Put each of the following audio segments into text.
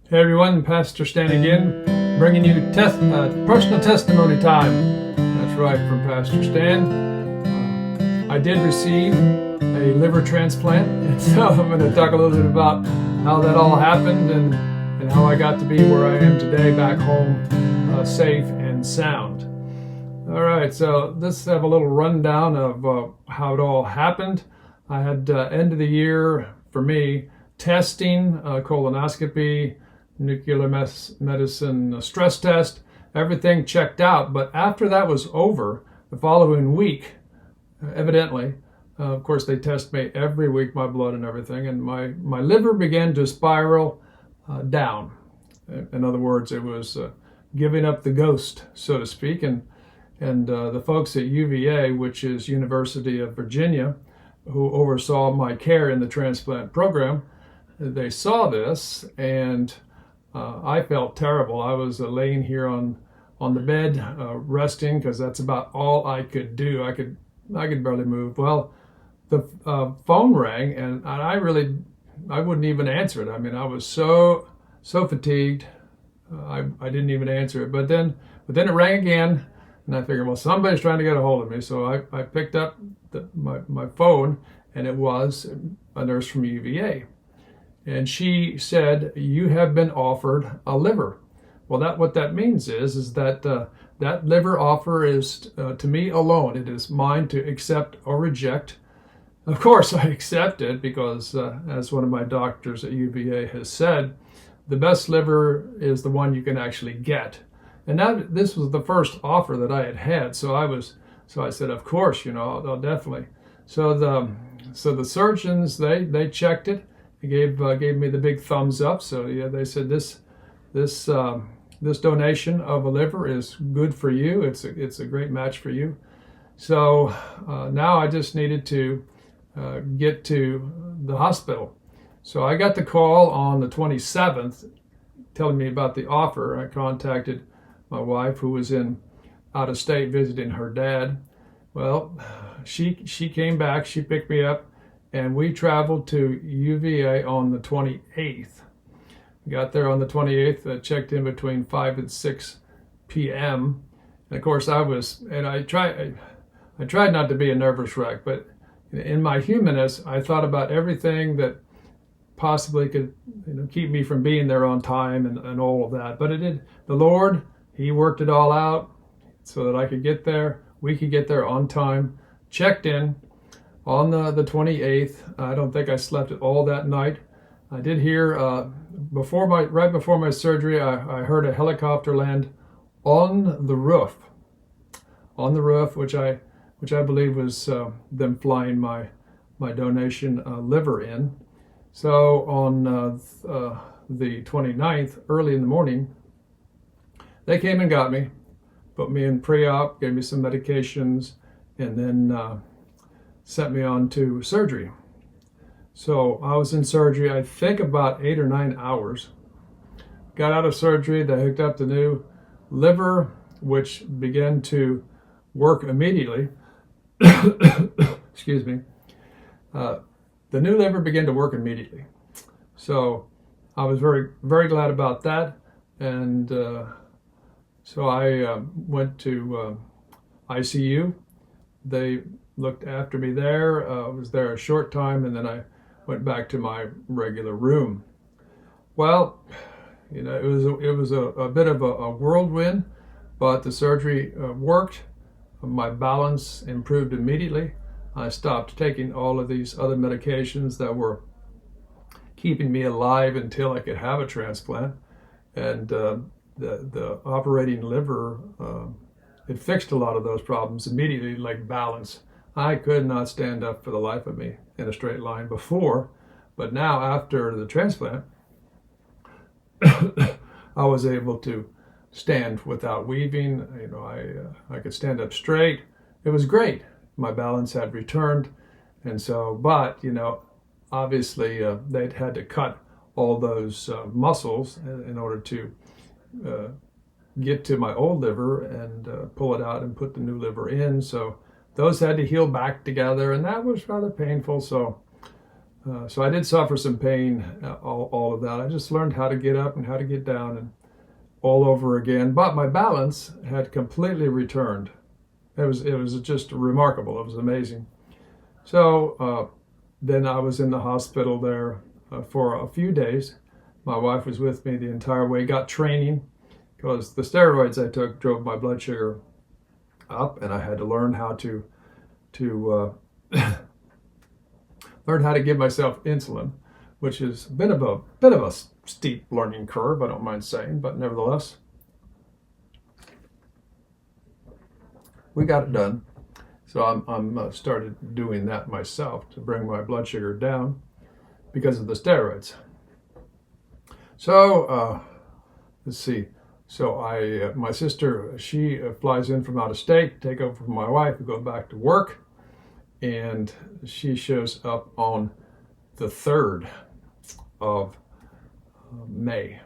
Hey everyone, Pastor Stan again, bringing you personal testimony time. That's right, from Pastor Stan. I did receive a liver transplant, and so I'm going to talk a little bit about how that all happened and how I got to be where I am today, back home, safe and sound. All right, so let's have a little rundown of how it all happened. I had end of the year, for me, testing, colonoscopy, nuclear medicine stress test, everything checked out. But after that was over, the following week, evidently, of course, they test me every week, my blood and everything, and my liver began to spiral down. In other words, it was giving up the ghost, so to speak. And the folks at UVA, which is University of Virginia, who oversaw my care in the transplant program, they saw this, and I felt terrible. I was laying here on the bed, resting, because that's about all I could do. I could barely move. Well, the phone rang, and I wouldn't even answer it. I mean, I was so fatigued, I didn't even answer it. But then it rang again, and I figured, well, somebody's trying to get a hold of me. So I picked up my phone, and it was a nurse from UVA. And she said, "You have been offered a liver." Well, what that means is that that liver offer is to me alone. It is mine to accept or reject. Of course, I accept it because, as one of my doctors at UVA has said, the best liver is the one you can actually get. And this was the first offer that I had had, so I said, of course, I'll definitely. So the surgeons, they checked it. They gave me the big thumbs up. So yeah, they said this donation of a liver is good for you. It's a great match for you. So now I just needed to get to the hospital. So I got the call on the 27th telling me about the offer. I contacted my wife, who was out of state visiting her dad. Well, she came back. She picked me up, and we traveled to UVA on the 28th. We got there on the 28th, checked in between 5 and 6 p.m. And of course, I tried not to be a nervous wreck, but in my humanness, I thought about everything that possibly could keep me from being there on time and all of that. But it did. The Lord, He worked it all out so that I could get there. We could get there on time. Checked in on the 28th. I don't think I slept at all that night. I did hear right before my surgery, I heard a helicopter land on the roof, which I believe was them flying my donation liver in. So on the 29th, early in the morning, they came and got me, put me in pre-op, gave me some medications, and then sent me on to surgery. So I was in surgery, I think about 8 or 9 hours. Got out of surgery, they hooked up the new liver, which began to work immediately. Excuse me. The new liver began to work immediately. So I was very, very glad about that. And so I went to ICU. They looked after me there. I was there a short time, and then I went back to my regular room. Well, it was a bit of a whirlwind, but the surgery worked. My balance improved immediately. I stopped taking all of these other medications that were keeping me alive until I could have a transplant. And the operating liver, it fixed a lot of those problems immediately, like balance. I could not stand up for the life of me in a straight line before, but now after the transplant, I was able to stand without weaving. I could stand up straight. It was great. My balance had returned, and so, but obviously they'd had to cut all those muscles in order to get to my old liver and pull it out and put the new liver in. So those had to heal back together, and that was rather painful. So So I did suffer some pain, all of that. I just learned how to get up and how to get down and all over again. But my balance had completely returned. It was just remarkable. It was amazing. So then I was in the hospital there for a few days. My wife was with me the entire way, got training, because the steroids I took drove my blood sugar up, and I had to learn how to learn how to give myself insulin, which has been a bit of a steep learning curve, I don't mind saying, but nevertheless, we got it done. So I'm started doing that myself to bring my blood sugar down because of the steroids. So let's see. So my sister, she flies in from out of state, take over from my wife, we go back to work, and she shows up on the 3rd of May.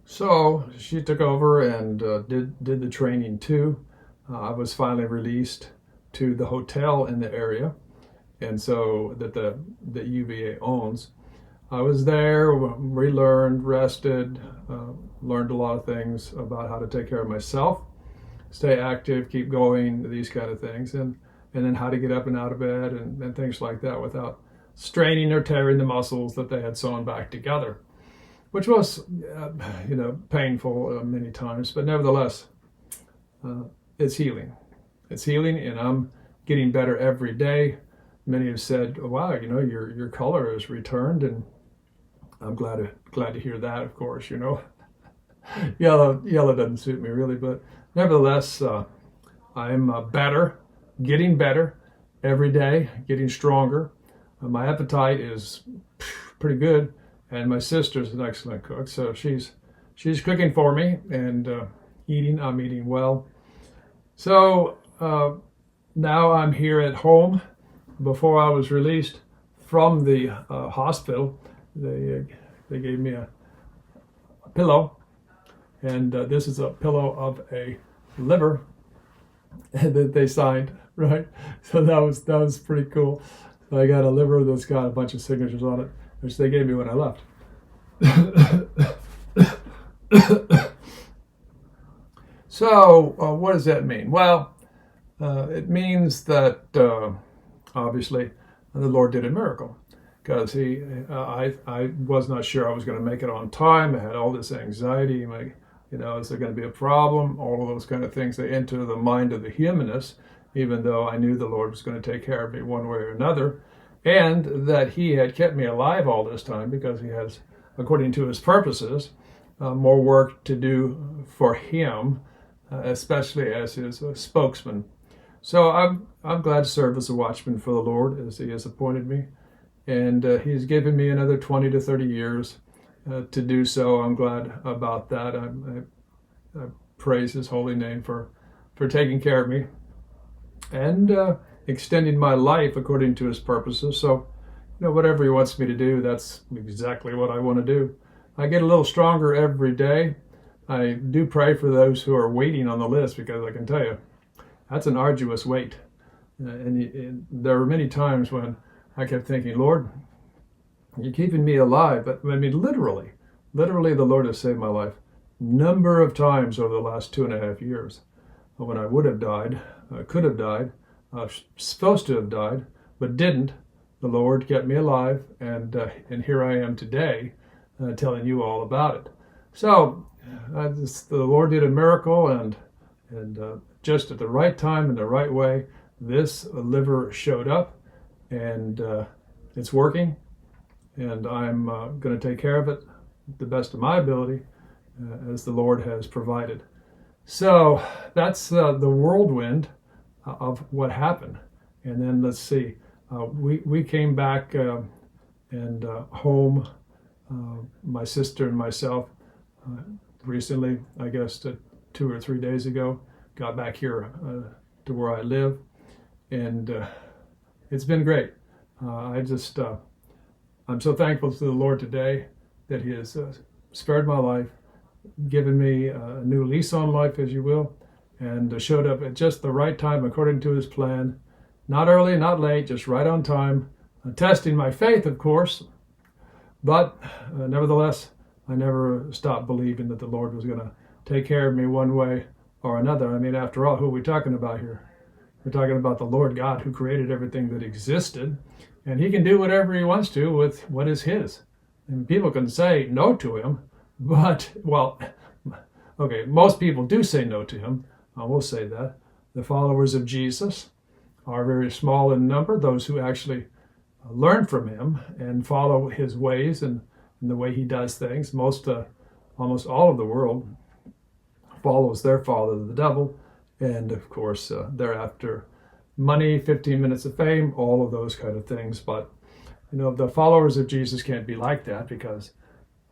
So she took over and did the training too. I was finally released to the hotel in the area, and so that UVA owns. I was there, relearned, rested, learned a lot of things about how to take care of myself, stay active, keep going, these kind of things, and then how to get up and out of bed and things like that without straining or tearing the muscles that they had sewn back together, which was, painful many times, but nevertheless, it's healing. It's healing, and I'm getting better every day. Many have said, "Wow, your color has returned," and I'm glad to hear that. Of course, yellow doesn't suit me really, but nevertheless, I'm getting better every day, getting stronger. My appetite is pretty good, and my sister's an excellent cook, so she's cooking for me and I'm eating well. So now I'm here at home. Before I was released from the hospital, they gave me a pillow, and this is a pillow of a liver that they signed, right? So that was pretty cool. So I got a liver that's got a bunch of signatures on it, which they gave me when I left. So what does that mean? Well, it means that obviously the Lord did a miracle, because I was not sure I was going to make it on time. I had all this anxiety, is there going to be a problem? All of those kind of things, they enter the mind of the humanist, even though I knew the Lord was going to take care of me one way or another, and that he had kept me alive all this time because he has, according to his purposes, more work to do for him, especially as his spokesman. So I'm glad to serve as a watchman for the Lord, as he has appointed me, and he's given me another 20 to 30 years to do so. I'm glad about that. I praise his holy name for taking care of me and extending my life according to his purposes. So, whatever he wants me to do, that's exactly what I want to do. I get a little stronger every day. I do pray for those who are waiting on the list, because I can tell you, that's an arduous wait. And there were many times when I kept thinking, Lord, you're keeping me alive. But literally, the Lord has saved my life number of times over the last 2.5 years. When I would have died, could have died, supposed to have died, but didn't. The Lord kept me alive, and here I am today, telling you all about it. So the Lord did a miracle, and just at the right time and the right way, this liver showed up, and it's working, and I'm going to take care of it the best of my ability, as the Lord has provided. So that's the whirlwind of what happened. And then let's see, we came back and home, my sister and myself, recently, I guess 2 or 3 days ago, got back here to where I live, and it's been great. I'm so thankful to the Lord today that he has spared my life, given me a new lease on life, as you will, and showed up at just the right time according to his plan. Not early, not late, just right on time, testing my faith, of course, but nevertheless, I never stopped believing that the Lord was going to take care of me one way or another. I mean, after all, who are we talking about here? We're talking about the Lord God who created everything that existed, and he can do whatever he wants to with what is his. And people can say no to him, but, well, okay, most people do say no to him. I will say that. The followers of Jesus are very small in number, those who actually learn from him and follow his ways and the way he does things. Almost all of the world follows their father, the devil, and of course they're after money, 15 minutes of fame, all of those kind of things. But the followers of Jesus can't be like that, because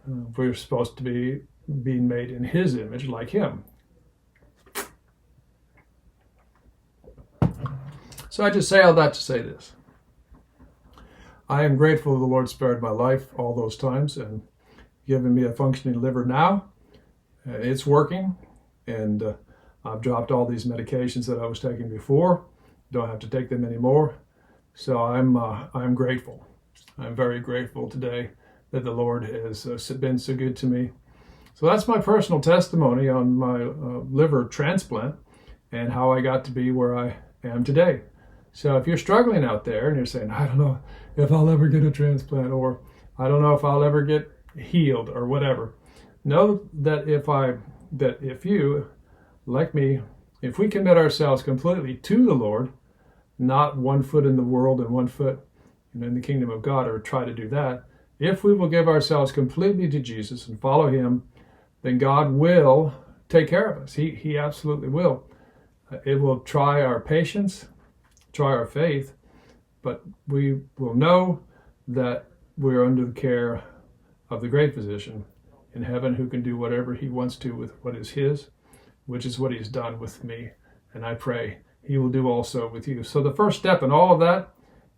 we're supposed to be being made in his image, like him. So I just say all that to say this. I am grateful the Lord spared my life all those times and given me a functioning liver now. It's working, and I've dropped all these medications that I was taking before. Don't have to take them anymore. So I'm grateful. I'm very grateful today that the Lord has been so good to me. So that's my personal testimony on my liver transplant and how I got to be where I am today. So if you're struggling out there and you're saying, I don't know if I'll ever get a transplant, or I don't know if I'll ever get healed, or whatever, know that if you, like me, if we commit ourselves completely to the Lord, not one foot in the world and one foot in the kingdom of God, or try to do that, if we will give ourselves completely to Jesus and follow him, then God will take care of us. He absolutely will. It will try our patience, try our faith, but we will know that we're under the care of the great physician in heaven, who can do whatever he wants to with what is his, which is what he's done with me. And I pray he will do also with you. So the first step in all of that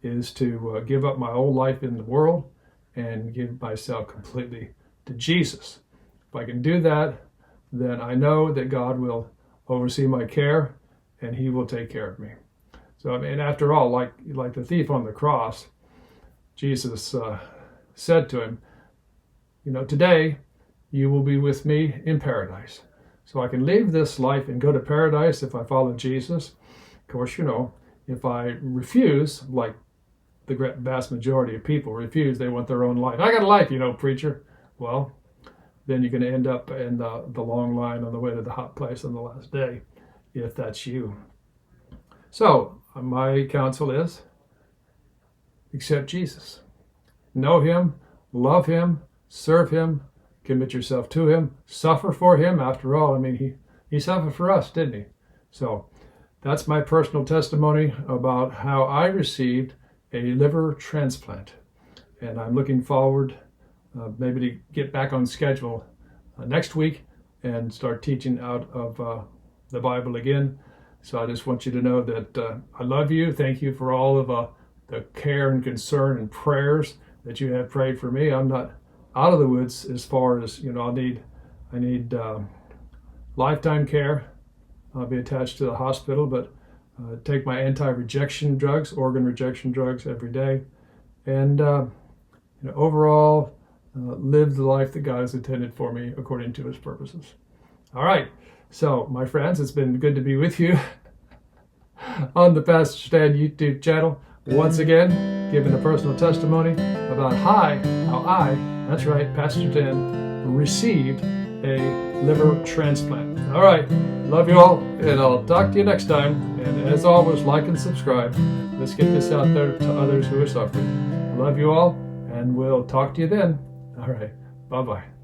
is to give up my old life in the world and give myself completely to Jesus. If I can do that, then I know that God will oversee my care and he will take care of me. So, I mean, after all, like the thief on the cross, Jesus said to him, today you will be with me in paradise. So I can leave this life and go to paradise if I follow Jesus. Of course, if I refuse, like the vast majority of people refuse, they want their own life. I got a life, preacher. Well, then you're going to end up in the long line on the way to the hot place on the last day, if that's you. So my counsel is, accept Jesus. Know him, love him, serve him, commit yourself to him, suffer for him. After all, I mean, he suffered for us, didn't he? So that's my personal testimony about how I received a liver transplant. And I'm looking forward maybe to get back on schedule next week and start teaching out of the Bible again. So I just want you to know that I love you. Thank you for all of the care and concern and prayers that you have prayed for me. I'm not out of the woods as far as, I need lifetime care. I'll be attached to the hospital, but take my anti-rejection drugs, organ rejection drugs every day. And overall, live the life that God has intended for me according to his purposes. All right. So, my friends, it's been good to be with you on the Pastor Stan YouTube channel. Once again, giving a personal testimony about how I, that's right, Pastor Stan, received a liver transplant. All right. Love you all, and I'll talk to you next time. And as always, like and subscribe. Let's get this out there to others who are suffering. Love you all, and we'll talk to you then. All right. Bye-bye.